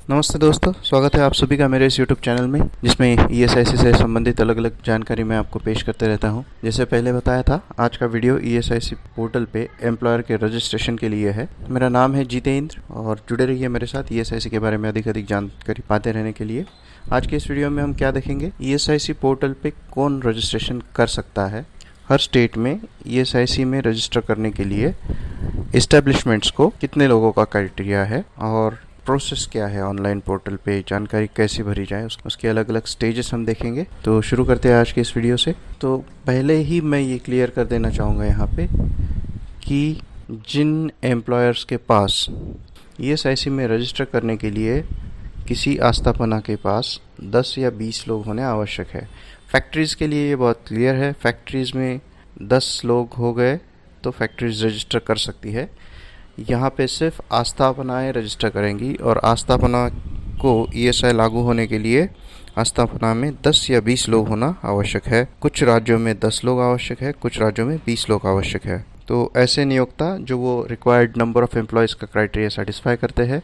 नमस्ते दोस्तों, स्वागत है आप सभी का मेरे इस YouTube चैनल में, जिसमें ईएसआईसी से संबंधित अलग अलग जानकारी मैं आपको पेश करते रहता हूं। जैसे पहले बताया था, आज का वीडियो ईएसआईसी पोर्टल पे एम्प्लॉयर के रजिस्ट्रेशन के लिए है। मेरा नाम है जितेंद्र और जुड़े रहिए मेरे साथ ईएसआईसी के बारे में अधिक जानकारी पाते रहने के लिए। आज के इस वीडियो में हम क्या देखेंगे, ईएसआईसी पोर्टल पर कौन रजिस्ट्रेशन कर सकता है। हर स्टेट में ईएसआईसी में रजिस्टर करने के लिए एस्टेब्लिशमेंट्स को कितने लोगों का क्राइटेरिया है और प्रोसेस क्या है, ऑनलाइन पोर्टल पे जानकारी कैसे भरी जाए, उसके अलग अलग स्टेजेस हम देखेंगे। तो शुरू करते हैं आज के इस वीडियो से। तो पहले ही मैं ये क्लियर कर देना चाहूँगा यहाँ पे कि जिन एम्प्लॉयर्स के पास ईएसआईसी में रजिस्टर करने के लिए किसी आस्थापना के पास 10 या 20 लोग होने आवश्यक है। फैक्ट्रीज़ के लिए ये बहुत क्लियर है। फैक्ट्रीज़ में 10 लोग हो गए तो फैक्ट्रीज रजिस्टर कर सकती है। यहाँ पे सिर्फ आस्थापनाएं रजिस्टर करेंगी और आस्थापना को ईएसआई लागू होने के लिए आस्थापना में 10 या 20 लोग होना आवश्यक है। कुछ राज्यों में 10 लोग आवश्यक है, कुछ राज्यों में 20 लोग आवश्यक है। तो ऐसे नियोक्ता जो वो रिक्वायर्ड नंबर ऑफ एम्प्लॉयज़ का क्राइटेरिया सेटिस्फाई करते हैं।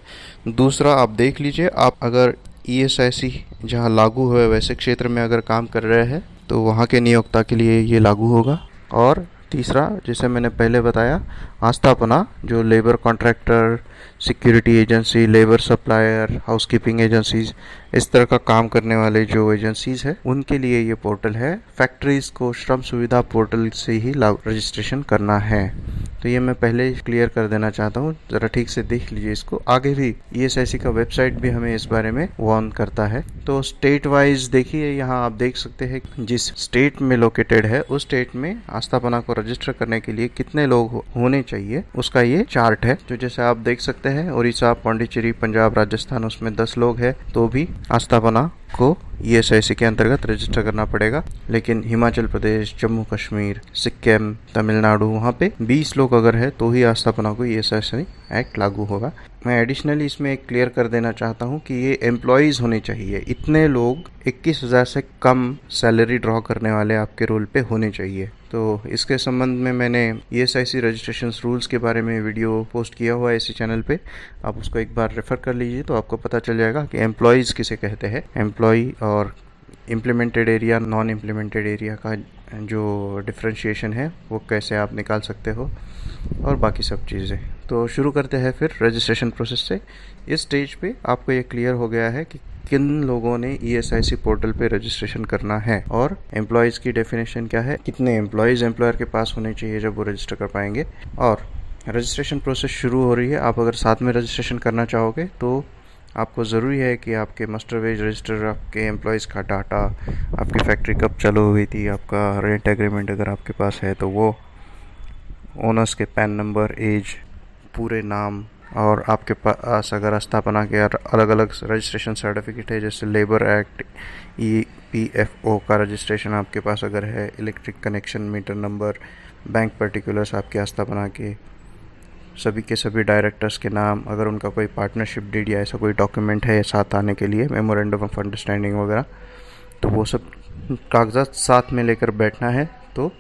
दूसरा, आप देख लीजिए, आप अगर ईएसआईसी जहाँ लागू हुए वैसे क्षेत्र में अगर काम कर रहे हैं तो वहाँ के नियोक्ता के लिए ये लागू होगा। और तीसरा, जैसे मैंने पहले बताया, आस्थापना जो labour contractor, security agency, labour supplier, housekeeping agencies, इस तरह का काम करने वाले जो एजेंसीज है उनके लिए ये पोर्टल है। फैक्ट्रीज को श्रम सुविधा पोर्टल से ही रजिस्ट्रेशन करना है। तो ये मैं पहले क्लियर कर देना चाहता हूँ, ज़रा ठीक से देख लीजिए इसको। आगे भी ईएसआईसी का वेबसाइट भी हमें इस बारे में वार्न करता है। तो स्टेट वाइज देखिए, यहाँ आप देख सकते हैं जिस स्टेट में लोकेटेड है उस स्टेट में आस्थापना को रजिस्टर करने के लिए कितने लोग होने चाहिए, उसका ये चार्ट है। जो जैसे आप देख सकते हैं, उड़ीसा, पांडिचेरी, पंजाब, राजस्थान, उसमें 10 लोग हैं तो भी आस्थापना को ईएसआईसी के अंतर्गत रजिस्टर करना पड़ेगा। लेकिन हिमाचल प्रदेश, जम्मू कश्मीर, सिक्किम, तमिलनाडु, वहाँ पे 20 लोग अगर है तो ही आस्थापना को ईएसआईसी एक्ट लागू होगा। मैं एडिशनली इसमें एक क्लियर कर देना चाहता हूँ कि ये एम्प्लॉयज़ होने चाहिए। इतने लोग 21,000 से कम सैलरी ड्रॉ करने वाले आपके रोल पे होने चाहिए। तो इसके संबंध में मैंने ईएसआईसी रजिस्ट्रेशन रूल्स के बारे में वीडियो पोस्ट किया हुआ है इसी चैनल पे, आप उसको एक बार रेफ़र कर लीजिए तो आपको पता चल जाएगा कि एम्प्लॉयज़ किसे कहते हैं। एम्प्लॉय और implemented area, non implemented area का जो डिफ्रेंशिएशन है वो कैसे आप निकाल सकते हो और बाकी सब चीज़ें। तो शुरू करते हैं फिर रजिस्ट्रेशन प्रोसेस से। इस स्टेज पे आपको ये क्लियर हो गया है कि किन लोगों ने ईएसआईसी पोर्टल पे रजिस्ट्रेशन करना है और एम्प्लॉयज़ की डेफिनेशन क्या है, कितने एम्प्लॉयज़ एम्प्लॉयर के पास होने चाहिए जब वो रजिस्टर कर पाएंगे। और रजिस्ट्रेशन प्रोसेस शुरू हो रही है। आप अगर साथ में रजिस्ट्रेशन करना चाहोगे तो आपको ज़रूरी है कि आपके मास्टर वेज रजिस्टर, आपके एम्प्लॉयज़ का डाटा, आपकी फैक्ट्री कब चालू हुई थी, आपका रेंट एग्रीमेंट अगर आपके पास है तो वो, ओनर्स के पैन नंबर, एज, पूरे नाम, और आपके पास अगर आस्थापना के अलग अलग रजिस्ट्रेशन सर्टिफिकेट है जैसे लेबर एक्ट, ईपीएफओ का रजिस्ट्रेशन आपके पास अगर है, electric connection, meter number, bank particulars आपके आस्थापना के, सभी के सभी डायरेक्टर्स के नाम, अगर उनका कोई पार्टनरशिप डीड या ऐसा कोई डॉक्यूमेंट है साथ आने के लिए, मेमोरेंडम ऑफ अंडरस्टैंडिंग वगैरह, तो वो सब कागजात साथ में लेकर बैठना है। तो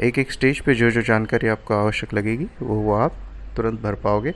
एक एक स्टेज पे जो जो जानकारी आपको आवश्यक लगेगी वो आप तुरंत भर पाओगे।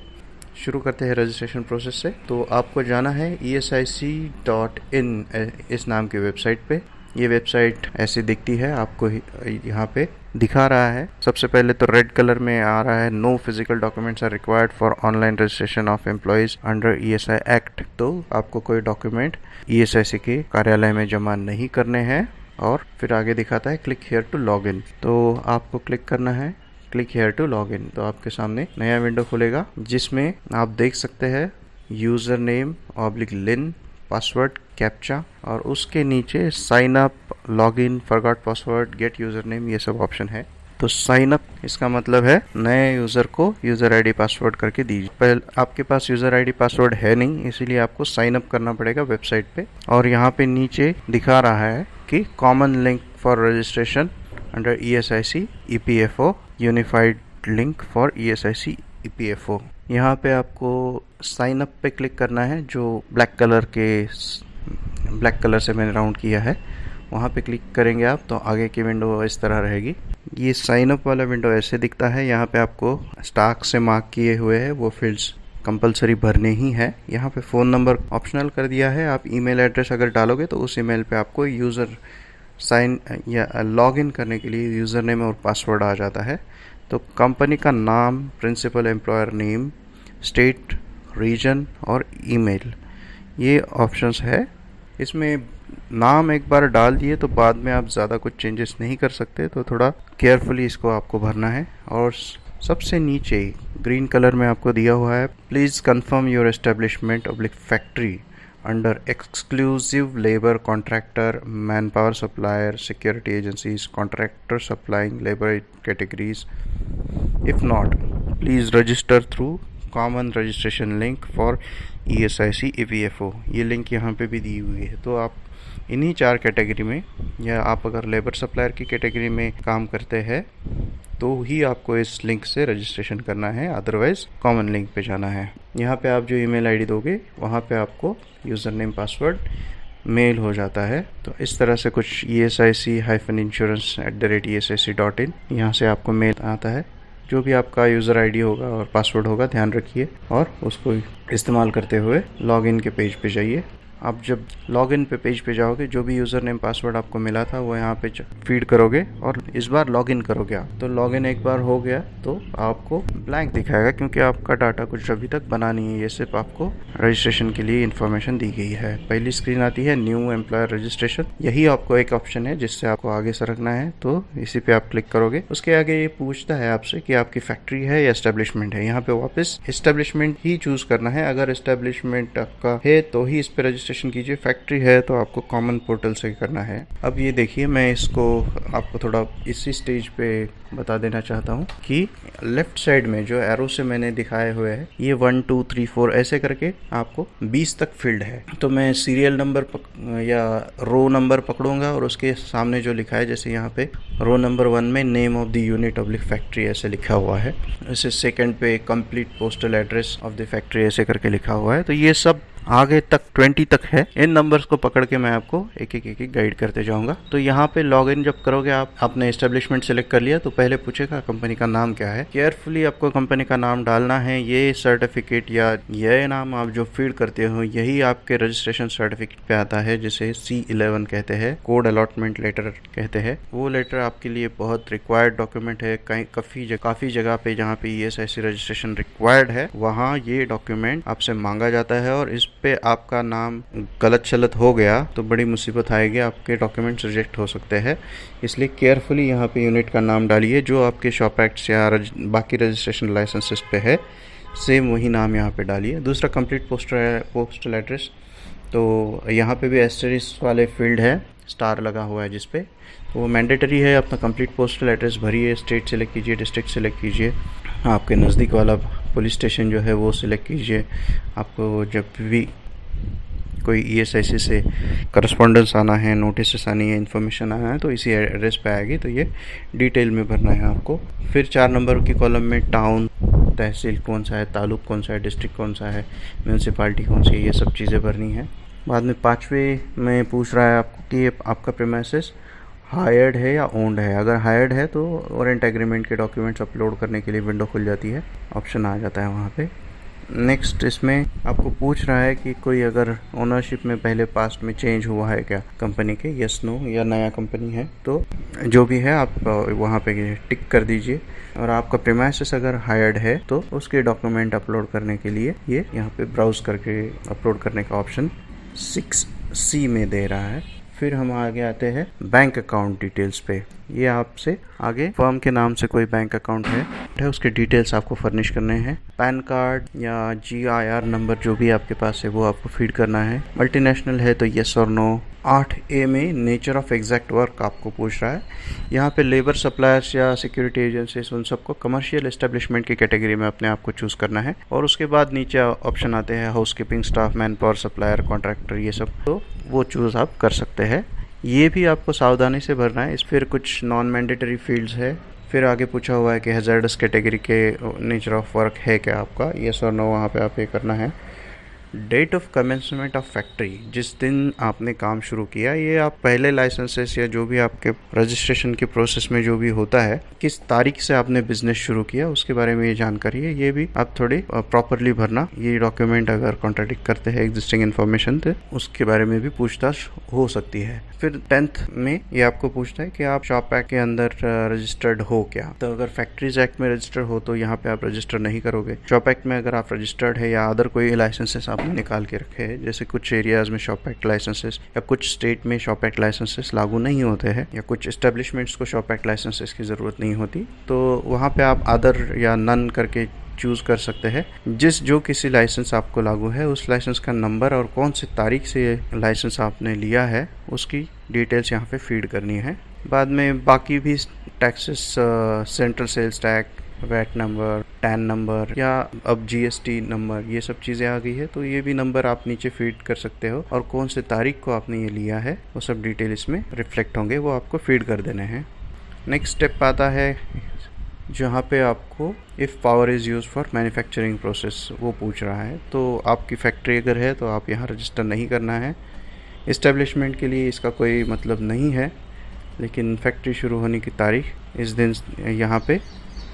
शुरू करते हैं रजिस्ट्रेशन प्रोसेस से। तो आपको जाना है esi.in इस नाम की वेबसाइट पे। ये वेबसाइट ऐसी दिखती है, आपको यहाँ पे दिखा रहा है। सबसे पहले तो रेड कलर में आ रहा है, no physical documents are required for online registration of employees under ESI act. तो आपको कोई डॉक्यूमेंट ईएसआईसी के कार्यालय में जमा नहीं करने हैं। और फिर आगे दिखाता है click here to log in. तो आपको क्लिक करना है click here to log in. तो आपके सामने नया विंडो खुलेगा जिसमें आप देख सकते हैं यूज़र नेम /लिन, पासवर्ड, कैप्चा, और उसके नीचे sign up, log in, forgot password, get user name, ये सब ऑप्शन है। तो साइन अप इसका मतलब है नए यूज़र को यूज़र आईडी पासवर्ड करके दीजिए। पहले आपके पास यूज़र आईडी पासवर्ड है नहीं, इसीलिए आपको साइन अप करना पड़ेगा वेबसाइट पे। और यहाँ पे नीचे दिखा रहा है कि common link for registration under ESIC EPFO, unified link for ESIC EPFO. यहाँ पे आपको साइन अप पे क्लिक करना है, जो ब्लैक कलर से मैंने राउंड किया है, वहाँ पे क्लिक करेंगे आप तो आगे की विंडो इस तरह रहेगी। ये साइन अप वाला विंडो ऐसे दिखता है। यहाँ पे आपको स्टार्क से मार्क किए हुए हैं वो फील्ड्स कंपलसरी भरने ही है। यहाँ पे फ़ोन नंबर ऑप्शनल कर दिया है। आप ईमेल एड्रेस अगर डालोगे तो उस ईमेल पे आपको यूज़र साइन या लॉगिन करने के लिए यूज़र नेम और पासवर्ड आ जाता है। तो कंपनी का नाम, principal employer name, state, region और ईमेल, ये ऑप्शंस है। इसमें नाम एक बार डाल दिए तो बाद में आप ज़्यादा कुछ चेंजेस नहीं कर सकते, तो थोड़ा केयरफुली इसको आपको भरना है। और सबसे नीचे ग्रीन कलर में आपको दिया हुआ है, please confirm your establishment oblique factory under exclusive labour contractor, man power supplier, security agencies, contractor supplying labour categories. If not, please register through common registration link for ESIC EPFO। ये link यहाँ पे भी दी हुई है। तो आप इन्हीं 4 category में, या आप अगर लेबर सप्लायर की कैटेगरी में काम करते हैं तो ही आपको इस लिंक से रजिस्ट्रेशन करना है, अदरवाइज़ कॉमन लिंक पे जाना है। यहाँ पे आप जो ईमेल आईडी दोगे वहाँ पे आपको यूज़र नेम पासवर्ड मेल हो जाता है। तो इस तरह से कुछ esic-insurance@esic.in, यहाँ से आपको मेल आता है। जो भी आपका यूज़र आईडी होगा और पासवर्ड होगा ध्यान रखिए और उसको इस्तेमाल करते हुए लॉगिन के पेज पे जाइए। आप जब लॉगिन पे पेज पे जाओगे, जो भी यूज़र नेम पासवर्ड आपको मिला था वो यहाँ पे फीड करोगे और इस बार लॉगिन करोगे आप। तो लॉगिन एक बार हो गया तो आपको ब्लैंक दिखाएगा, क्योंकि आपका डाटा कुछ अभी तक बना नहीं है। ये सिर्फ आपको रजिस्ट्रेशन के लिए इन्फॉर्मेशन दी गई है। पहली स्क्रीन आती है न्यू एम्प्लॉयर रजिस्ट्रेशन। यही आपको एक ऑप्शन है जिससे आपको आगे सरकना है, तो इसी पे आप क्लिक करोगे। उसके आगे ये पूछता है आपसे कि आपकी फैक्ट्री है या एस्टेब्लिशमेंट है। यहाँ पे वापस एस्टेब्लिशमेंट ही चूज करना है। अगर एस्टेब्लिशमेंट आपका है तो ही इस पे रजिस्ट्रेशन कीजिए, फैक्ट्री है तो आपको कॉमन पोर्टल से करना है। अब ये देखिए, मैं इसको आपको थोड़ा इसी स्टेज पे बता देना चाहता हूँ कि लेफ्ट साइड में जो एरो से मैंने दिखाए हुए है, ये 1 2 3 4 ऐसे करके आपको 20 तक फील्ड है। तो मैं सीरियल नंबर या रो नंबर पकड़ूंगा और उसके सामने जो लिखा है, जैसे यहाँ पे रो नंबर 1 में name of the unit oblique factory ऐसे लिखा हुआ है। ऐसे सेकंड पे complete postal address of the factory ऐसे करके लिखा हुआ है। तो ये सब आगे तक 20 तक है। इन नंबर्स को पकड़ के मैं आपको एक एक गाइड करते जाऊंगा। तो यहाँ पे लॉगिन जब करोगे, आपने एस्टेब्लिशमेंट सेलेक्ट कर लिया तो पहले पूछेगा कंपनी का नाम क्या है। केयरफुली आपको कंपनी का नाम डालना है। ये सर्टिफिकेट या ये नाम आप जो फीड करते हो यही आपके रजिस्ट्रेशन सर्टिफिकेट पे आता है, जिसे C11 कहते हैं, कोड अलॉटमेंट लेटर कहते हैं। वो लेटर आपके लिए बहुत रिक्वायर्ड डॉक्यूमेंट है। काफ़ी जगह पे जहाँ पे ESIC रजिस्ट्रेशन रिक्वायर्ड है वहाँ ये डॉक्यूमेंट आपसे मांगा जाता है, और इस पे आपका नाम गलत शलत हो गया तो बड़ी मुसीबत आएगी, आपके डॉक्यूमेंट्स रिजेक्ट हो सकते हैं। इसलिए केयरफुली यहाँ पे यूनिट का नाम डालिए जो आपके शॉप एक्ट्स या बाकी रजिस्ट्रेशन लाइसेंसेस पे है, सेम वही नाम यहाँ पे डालिए। दूसरा कंप्लीट पोस्टल एड्रेस, तो यहाँ पे भी एस्टेरिस्क वाले फील्ड है, स्टार लगा हुआ है जिस पे, तो वो मैंडेटरी है। अपना कंप्लीट पोस्टल एड्रेस भरिए, स्टेट सेलेक्ट कीजिए, डिस्ट्रिक्ट सेलेक्ट कीजिए, आपके नज़दीक वाला पुलिस स्टेशन जो है वो सिलेक्ट कीजिए। आपको जब भी कोई ESIC से करस्पॉन्डेंस आना है, नोटिस आनी है, इन्फॉर्मेशन आना है तो इसी एड्रेस पे आएगी। तो ये डिटेल में भरना है आपको। फिर 4 नंबर की कॉलम में टाउन, तहसील कौन सा है, तालुक कौन सा है, डिस्ट्रिक्ट कौन सा है, म्यूनसिपालिटी कौन सी है, ये सब चीज़ें भरनी है। बाद में 5वें में पूछ रहा है आपको कि आपका प्रीमाइसेस हायर्ड है या ओन्ड है। अगर हायर्ड है तो वारंट एग्रीमेंट के डॉक्यूमेंट्स अपलोड करने के लिए विंडो खुल जाती है, ऑप्शन आ जाता है वहाँ पे। नेक्स्ट इसमें आपको पूछ रहा है कि कोई अगर ओनरशिप में पहले पास्ट में चेंज हुआ है क्या कंपनी के, यस नो, या नया कंपनी है तो जो भी है आप वहाँ पे टिक कर दीजिए। और आपका प्रीमाइसेस अगर हायर्ड है तो उसके डॉक्यूमेंट अपलोड करने के लिए ये यहाँ पे ब्राउज करके अपलोड करने का ऑप्शन 6C में दे रहा है। फिर हम आगे आते हैं बैंक अकाउंट डिटेल्स पे। ये आपसे आगे फर्म के नाम से कोई बैंक अकाउंट है उसके डिटेल्स आपको फर्निश करने हैं। पैन कार्ड या GIR नंबर जो भी आपके पास है वो आपको फीड करना है। मल्टीनेशनल है तो यस और नो। 8A में नेचर ऑफ एग्जैक्ट वर्क आपको पूछ रहा है। यहाँ पे लेबर सप्लायर्स या सिक्योरिटी एजेंसीज उन सबको कमर्शियल एस्टेब्लिशमेंट की कैटेगरी में अपने आप को चूज़ करना है। और उसके बाद नीचे ऑप्शन आते हैं housekeeping staff, man power supplier, contractor, ये सब, तो वो चूज़ आप कर सकते हैं। ये भी आपको सावधानी से भरना है। इस फिर कुछ नॉन मैंडेटरी फील्ड्स है। फिर आगे पूछा हुआ है कि हैज़ार्डस कैटेगरी के नेचर ऑफ वर्क है क्या आपका, यस और नो, वहाँ पे आप ये करना है। Date of commencement of factory, जिस दिन आपने काम शुरू किया, ये आप पहले लाइसेंसेस या जो भी आपके रजिस्ट्रेशन के प्रोसेस में जो भी होता है, किस तारीख से आपने बिजनेस शुरू किया उसके बारे में ये जानकारी है। ये भी आप थोड़ी प्रॉपरली भरना। ये डॉक्यूमेंट अगर कॉन्ट्राडिक्ट करते हैं एग्जिस्टिंग इन्फॉर्मेशन तो उसके बारे में भी पूछताछ हो सकती है। फिर 10th में ये आपको पूछता है कि आप शॉप एक्ट के अंदर रजिस्टर्ड हो क्या। तो अगर फैक्ट्रीज एक्ट में रजिस्टर्ड हो तो यहाँ पे आप रजिस्टर नहीं करोगे। शॉप एक्ट में अगर आप रजिस्टर्ड है या अदर कोई लाइसेंसेस आपने निकाल के रखे हैं, जैसे कुछ एरियाज में शॉप एक्ट लाइसेंसेस या कुछ स्टेट में शॉप एक्ट लाइसेंसेस लागू नहीं होते हैं या कुछ एस्टेब्लिशमेंट्स को शॉप एक्ट लाइसेंसेस की ज़रूरत नहीं होती, तो वहाँ पे आप अदर या नन करके चूज़ कर सकते हैं। जो किसी लाइसेंस आपको लागू है उस लाइसेंस का नंबर और कौन सी तारीख से ये लाइसेंस आपने लिया है उसकी डिटेल्स यहाँ पे फीड करनी है। बाद में बाकी भी taxes, central sales tax, VAT number, TAN number या अब जीएसटी नंबर, ये सब चीज़ें आ गई है, तो ये भी नंबर आप नीचे फीड कर सकते हो और कौन से तारीख को आपने ये लिया है वो सब डिटेल इसमें रिफ्लेक्ट होंगे, वो आपको फीड कर देने हैं। नेक्स्ट स्टेप आता है जहाँ पे आपको if power is use for manufacturing process वो पूछ रहा है। तो आपकी फैक्ट्री अगर है तो आप यहाँ रजिस्टर नहीं करना है। इस्टेब्लिशमेंट के लिए इसका कोई मतलब नहीं है, लेकिन फैक्ट्री शुरू होने की तारीख इस दिन यहाँ पे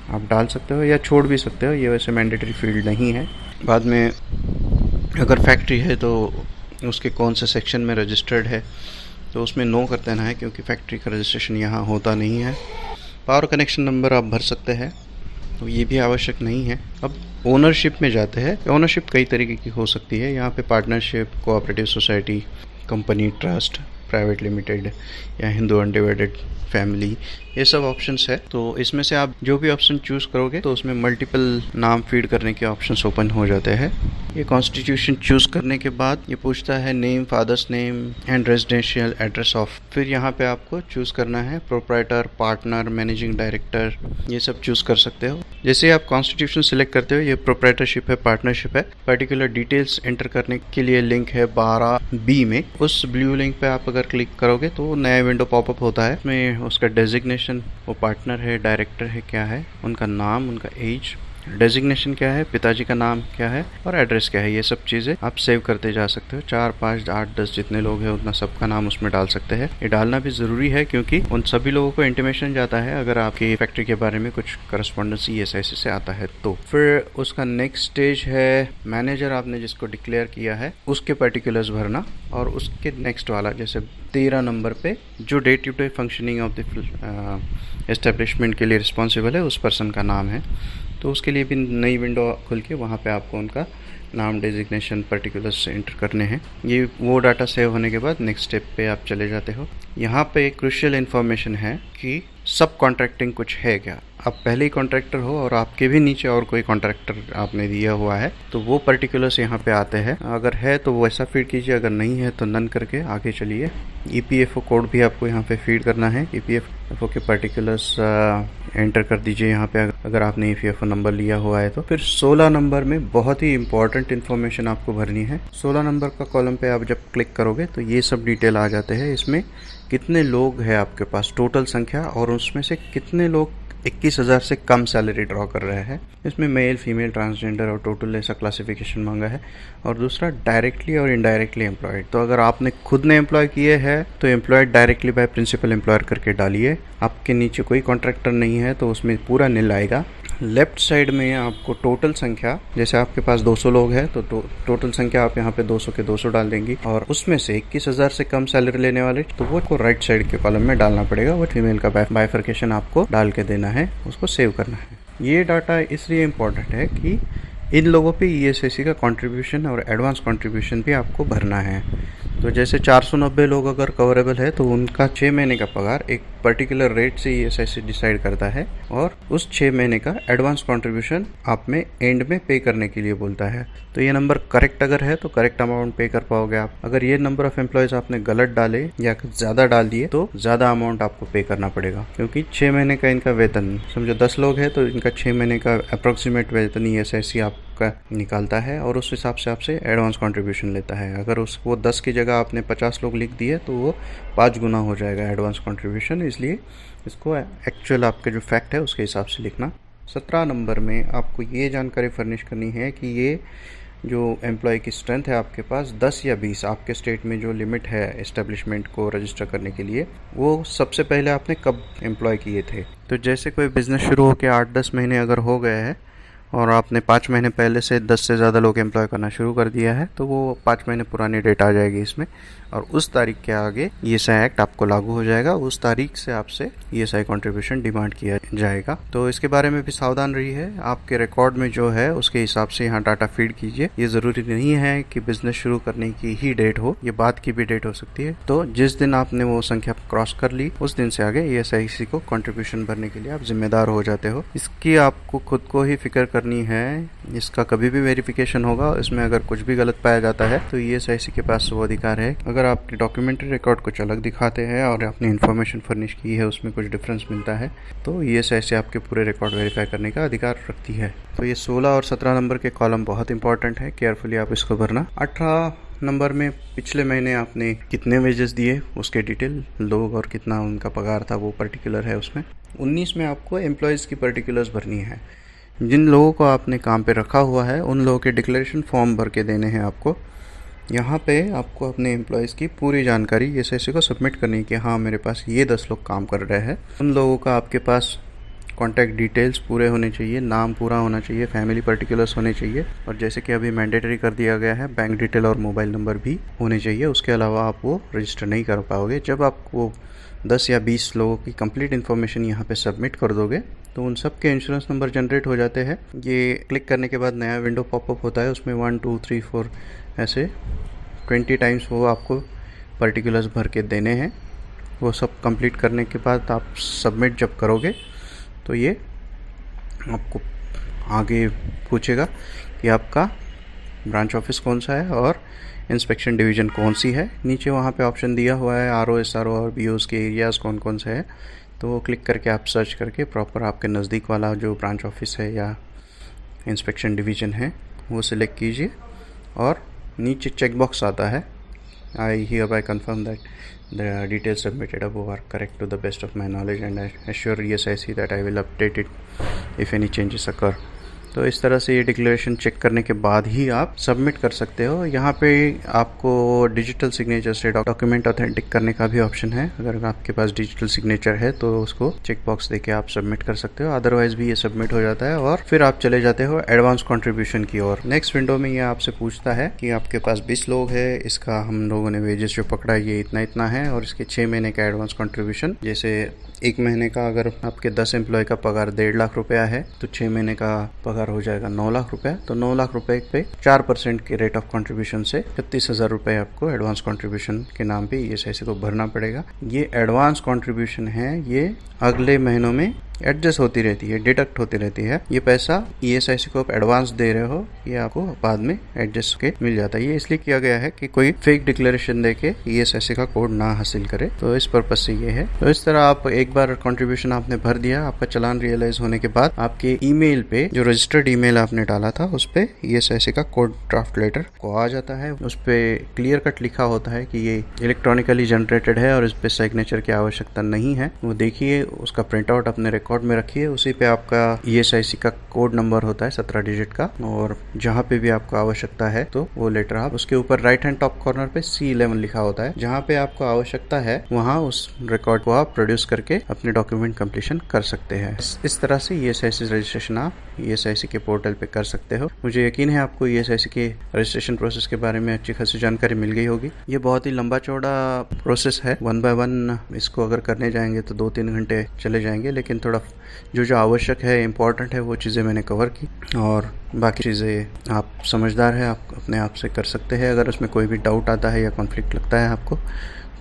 आप डाल सकते हो या छोड़ भी सकते हो, ये वैसे मैंडेटरी फील्ड नहीं है। बाद में अगर फैक्ट्री है तो उसके कौन से सेक्शन में रजिस्टर्ड है तो उसमें नो कर देना है, क्योंकि फैक्ट्री का रजिस्ट्रेशन यहाँ होता नहीं है। पावर कनेक्शन नंबर आप भर सकते हैं, तो ये भी आवश्यक नहीं है। अब ओनरशिप में जाते हैं। ओनरशिप कई तरीके की हो सकती है। यहाँ पे partnership, cooperative society, company, trust, private limited या हिंदू अनडिवाइडेड फैमिली, ये सब ऑप्शंस है। तो इसमें से आप जो भी ऑप्शन चूज़ करोगे तो उसमें मल्टीपल नाम फीड करने के ऑप्शंस ओपन हो जाते हैं। ये कॉन्स्टिट्यूशन चूज़ करने के बाद ये पूछता है name, father's name and residential address of. फिर यहाँ पे आपको चूज़ करना है प्रोप्राइटर, पार्टनर, मैनेजिंग डायरेक्टर, ये सब चूज़ कर सकते हो। जैसे आप कॉन्स्टिट्यूशन सिलेक्ट करते हो, ये प्रोप्राइटरशिप है, पार्टनरशिप है, पर्टिकुलर डिटेल्स एंटर करने के लिए लिंक है 12B में। उस ब्लू लिंक पे आप अगर क्लिक करोगे तो नया विंडो पॉपअप होता है। उसमें उसका डेजिग्नेशन, वो पार्टनर है, डायरेक्टर है, क्या है, उनका नाम, उनका एज, डेजिग्नेशन क्या है, पिताजी का नाम क्या है और एड्रेस क्या है, ये सब चीज़ें आप सेव करते जा सकते हो। 4, 5, 8, 10 जितने लोग हैं उतना सबका नाम उसमें डाल सकते हैं। ये डालना भी ज़रूरी है क्योंकि उन सभी लोगों को इंटीमेशन जाता है अगर आपकी फैक्ट्री के बारे में कुछ करस्पॉन्डेंस ESIC से आता है तो। फिर उसका नेक्स्ट स्टेज है मैनेजर, आपने जिसको डिक्लेयर किया है उसके पर्टिकुलर्स भरना, और उसके नेक्स्ट वाला जैसे 13 नंबर पे जो day to day functioning of the establishment के लिए रिस्पॉन्सिबल है उस पर्सन का नाम है, तो उसके लिए भी नई विंडो खुल के वहाँ पे आपको उनका नाम, डेजिग्नेशन, पर्टिकुलर्स एंटर करने हैं। ये वो डाटा सेव होने के बाद नेक्स्ट स्टेप पे आप चले जाते हो। यहाँ पे एक क्रूशियल इन्फॉर्मेशन है कि सब कॉन्ट्रैक्टिंग कुछ है क्या। आप पहले ही कॉन्ट्रैक्टर हो और आपके भी नीचे और कोई कॉन्ट्रैक्टर आपने दिया हुआ है तो वो पर्टिकुलर्स यहाँ पे आते हैं। अगर है तो वैसा फीड कीजिए, अगर नहीं है तो नन करके आगे चलिए। EPFO कोड भी आपको यहाँ पे फीड करना है। EPFO के पर्टिकुलर्स एंटर कर दीजिए यहाँ पे अगर आपने EPFO नंबर लिया हुआ है तो। फिर 16 नंबर में बहुत ही इंपॉर्टेंट इन्फॉर्मेशन आपको भरनी है। 16 नंबर का कॉलम पे आप जब क्लिक करोगे तो ये सब डिटेल आ जाते हैं। इसमें कितने लोग हैं आपके पास, टोटल संख्या, और उसमें से कितने लोग 21,000 से कम सैलरी ड्रॉ कर रहे हैं। इसमें मेल, फीमेल, ट्रांसजेंडर और टोटल ऐसा क्लासिफिकेशन मांगा है। और दूसरा डायरेक्टली और इनडायरेक्टली एम्प्लॉयड। तो अगर आपने खुद ने एम्प्लॉय किए हैं तो employed directly by principal employer करके डालिए। आपके नीचे कोई कॉन्ट्रैक्टर नहीं है तो उसमें पूरा नील आएगा। लेफ्ट साइड में आपको टोटल संख्या, जैसे आपके पास 200 लोग हैं तो टोटल संख्या आप यहाँ पे 200 के 200 डाल देंगी, और उसमें से 21,000 से कम सैलरी लेने वाले तो वो को राइट साइड के कॉलम में डालना पड़ेगा। वो फीमेल का बाइफर्केशन आपको डाल के देना है, उसको सेव करना है। ये डाटा इसलिए इम्पोर्टेंट है कि इन लोगों पे ESIC का कंट्रीब्यूशन और एडवांस कंट्रीब्यूशन भी आपको भरना है। तो जैसे 490 लोग अगर कवरेबल है तो उनका 6 महीने का पगार एक पर्टिकुलर रेट से ESIC डिसाइड करता है और उस 6 महीने का एडवांस कंट्रीब्यूशन आप में एंड में पे करने के लिए बोलता है। तो ये नंबर करेक्ट अगर है तो करेक्ट अमाउंट पे कर पाओगे आप। अगर ये नंबर ऑफ एम्प्लॉयज आपने गलत डाले या ज़्यादा डाल दिए तो ज़्यादा अमाउंट आपको पे करना पड़ेगा, क्योंकि 6 महीने का इनका वेतन, समझो 10 लोग हैं तो इनका 6 महीने का अप्रोक्सीमेट वेतन ESIC आपका निकालता है और उस हिसाब से आपसे एडवांस कंट्रीब्यूशन लेता है। अगर वो 10 की जगह आपने 50 लोग लिख दिए तो वो 5 गुना हो जाएगा एडवांस कंट्रीब्यूशन, इसलिए इसको एक्चुअल आपके जो फैक्ट है उसके हिसाब से लिखना। 17 नंबर में आपको ये जानकारी फर्निश करनी है कि ये जो एम्प्लॉय की स्ट्रेंथ है आपके पास 10 या 20, आपके स्टेट में जो लिमिट है एस्टेब्लिशमेंट को रजिस्टर करने के लिए, वो सबसे पहले आपने कब एम्प्लॉय किए थे। तो जैसे कोई बिज़नेस शुरू होकर 8-10 महीने अगर हो गए हैं और आपने 5 महीने पहले से 10 से ज़्यादा लोग एम्प्लॉय करना शुरू कर दिया है, तो वो 5 महीने पुरानी डेट आ जाएगी इसमें, और उस तारीख के आगे ईएसआई एक्ट आपको लागू हो जाएगा। उस तारीख से आपसे ईएसआई कंट्रीब्यूशन डिमांड किया जाएगा। तो इसके बारे में भी सावधान रहिए, आपके रिकॉर्ड में जो है उसके हिसाब से यहाँ डाटा फीड कीजिए। ये ज़रूरी नहीं है कि बिजनेस शुरू करने की ही डेट हो, ये बाद की भी डेट हो सकती है। तो जिस दिन आपने वो संख्या क्रॉस कर ली, उस दिन से आगे ईएसआईसी को कंट्रीब्यूशन भरने के लिए आप जिम्मेदार हो जाते हो। इसकी आपको खुद को ही फिक्र करनी है, इसका कभी भी वेरिफिकेशन होगा, इसमें अगर कुछ भी गलत पाया जाता है तो ईएसआईसी के पास वो अधिकार है। अगर आपके डॉक्यूमेंट्री रिकॉर्ड कुछ अलग दिखाते हैं और आपने इन्फॉर्मेशन फर्निश की है उसमें कुछ डिफरेंस मिलता है, तो ईएसआईसी आपके पूरे रिकॉर्ड वेरीफाई करने का अधिकार रखती है। तो ये 16 और 17 नंबर के कॉलम बहुत इंपॉर्टेंट है, केयरफुली आप इसको भरना। 18 नंबर में पिछले महीने आपने कितने वेजेस दिए उसके डिटेल, लोग और कितना उनका पगार था वो पर्टिकुलर है उसमें। 19 में आपको एम्प्लॉयज़ की पर्टिकुलर्स भरनी है। जिन लोगों को आपने काम पे रखा हुआ है उन लोगों के डिक्लेरेशन फॉर्म भर के देने हैं आपको। यहाँ पे आपको अपने एम्प्लॉयज़ की पूरी जानकारी ईएसआईसी को सबमिट करनी है कि हाँ मेरे पास ये 10 लोग काम कर रहे हैं। उन लोगों का आपके पास कॉन्टैक्ट डिटेल्स पूरे होने चाहिए, नाम पूरा होना चाहिए, फैमिली पर्टिकुलर्स होने चाहिए, और जैसे कि अभी मैंडेटरी कर दिया गया है बैंक डिटेल और मोबाइल नंबर भी होने चाहिए। उसके अलावा आप वो रजिस्टर नहीं कर पाओगे। जब आप वो 10 या 20 लोगों की कंप्लीट इन्फॉर्मेशन यहाँ पे सबमिट कर दोगे तो उन सब के इंश्योरेंस नंबर जनरेट हो जाते हैं। ये क्लिक करने के बाद नया विंडो पॉपअप होता है, उसमें 1 2 3 4 ऐसे 20 टाइम्स वो आपको पर्टिकुलर्स भर के देने हैं। वो सब कंप्लीट करने के बाद आप सबमिट जब करोगे तो ये आपको आगे पूछेगा कि आपका ब्रांच ऑफिस कौन सा है और इंस्पेक्शन डिवीज़न कौन सी है। नीचे वहाँ पे ऑप्शन दिया हुआ है आरओ, एसआरओ और बीओज़ के एरियाज़ कौन कौन से है, तो वो क्लिक करके आप सर्च करके प्रॉपर आपके नज़दीक वाला जो ब्रांच ऑफिस है या इंस्पेक्शन डिवीज़न है वो सिलेक्ट कीजिए, और नीचे चेक बॉक्स आता है आई hereby confirm that the details submitted above are correct to the best of my knowledge and I assure ESIC that I will update it if any changes occur। तो इस तरह से ये डिक्लेरेशन चेक करने के बाद ही आप सबमिट कर सकते हो। यहाँ पे आपको डिजिटल सिग्नेचर से डॉक्यूमेंट ऑथेंटिक करने का भी ऑप्शन है। अगर आपके पास डिजिटल सिग्नेचर है तो उसको चेक बॉक्स देके आप सबमिट कर सकते हो, अदरवाइज भी ये सबमिट हो जाता है और फिर आप चले जाते हो एडवांस कंट्रीब्यूशन की ओर। नेक्स्ट विंडो में ये आपसे पूछता है कि आपके पास 20 लोग है, इसका हम लोगों ने वेजेस जो पकड़ा ये इतना इतना है और इसके 6 महीने का एडवांस कंट्रीब्यूशन, जैसे 1 महीने का अगर आपके 10 एम्प्लॉय का पगार 1.5 लाख रुपया है तो 6 महीने का पगार हो जाएगा 9 लाख रुपया। तो 9 लाख रुपए पे 4% के रेट ऑफ कंट्रीब्यूशन से 36,000 रुपये आपको एडवांस कंट्रीब्यूशन के नाम पे ईएसआईसी को भरना पड़ेगा। ये एडवांस कंट्रीब्यूशन है, ये अगले महीनों में एडजस्ट होती रहती है, डिडक्ट होती रहती है। ये पैसा ईएसआईसी को आप एडवांस दे रहे हो, ये आपको बाद में एडजस्ट के मिल जाता है। ये इसलिए किया गया है कि कोई फेक डिक्लेरेशन देके ईएसआईसी का कोड ना हासिल करे, तो इस पर्पज से ये है। तो इस तरह आप एक बार कंट्रीब्यूशन आपने भर दिया, आपका चालान रियलाइज होने के बाद आपके ईमेल पे जो रजिस्टर्ड ईमेल आपने डाला था उस पे ईएसआईसी का कोड ड्राफ्ट लेटर को आ जाता है। उस पे क्लियर कट लिखा होता है कि ये इलेक्ट्रॉनिकली जनरेटेड है और इस पे सिग्नेचर की आवश्यकता नहीं है। वो देखिए, उसका प्रिंट आउट अपने रिकॉर्ड में रखिए। उसी पे आपका ईएसआईसी का कोड नंबर होता है 17 डिजिट का, और जहाँ पे भी आपको आवश्यकता है तो वो लेटर आप उसके ऊपर राइट हैंड टॉप कॉर्नर पे C11 लिखा होता है। जहाँ पे आपको आवश्यकता है वहाँ उस रिकॉर्ड को आप प्रोड्यूस करके अपने डॉक्यूमेंट कंप्लीशन कर सकते हैं। इस तरह से ईएसआईसी रजिस्ट्रेशन आप ईएसआईसी के पोर्टल पे कर सकते हो। मुझे यकीन है आपको ईएसआईसी के रजिस्ट्रेशन प्रोसेस के बारे में अच्छी खासी जानकारी मिल गई होगी। ये बहुत ही लंबा चौड़ा प्रोसेस है, 1 बाय 1 इसको अगर करने जाएंगे तो 2-3 घंटे चले जाएंगे, लेकिन थोड़ा जो आवश्यक है, इम्पोर्टेंट है, वो चीज़ें मैंने कवर की, और बाकी चीज़ें आप समझदार हैं, आप अपने आप से कर सकते हैं। अगर उसमें कोई भी डाउट आता है या कॉन्फ्लिक्ट लगता है आपको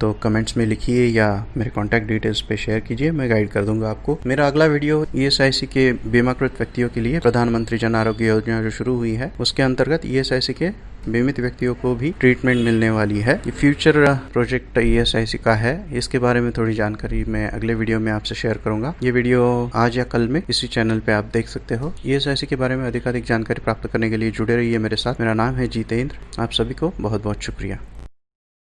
तो कमेंट्स में लिखिए या मेरे कॉन्टैक्ट डिटेल्स पे शेयर कीजिए, मैं गाइड कर दूंगा आपको। मेरा अगला वीडियो ईएसआईसी के बीमाकृत व्यक्तियों के लिए प्रधानमंत्री जन आरोग्य योजना जो शुरू हुई है उसके अंतर्गत ईएसआईसी के बीमित व्यक्तियों को भी ट्रीटमेंट मिलने वाली है। ये फ्यूचर प्रोजेक्ट ईएसआईसी का है, इसके बारे में थोड़ी जानकारी मैं अगले वीडियो में आपसे शेयर करूंगा। ये वीडियो आज या कल में इसी चैनल पे आप देख सकते हो। ईएसआईसी के बारे में अधिकाधिक जानकारी प्राप्त करने के लिए जुड़े रहिए मेरे साथ। मेरा नाम है जितेंद्र। आप सभी को बहुत बहुत शुक्रिया।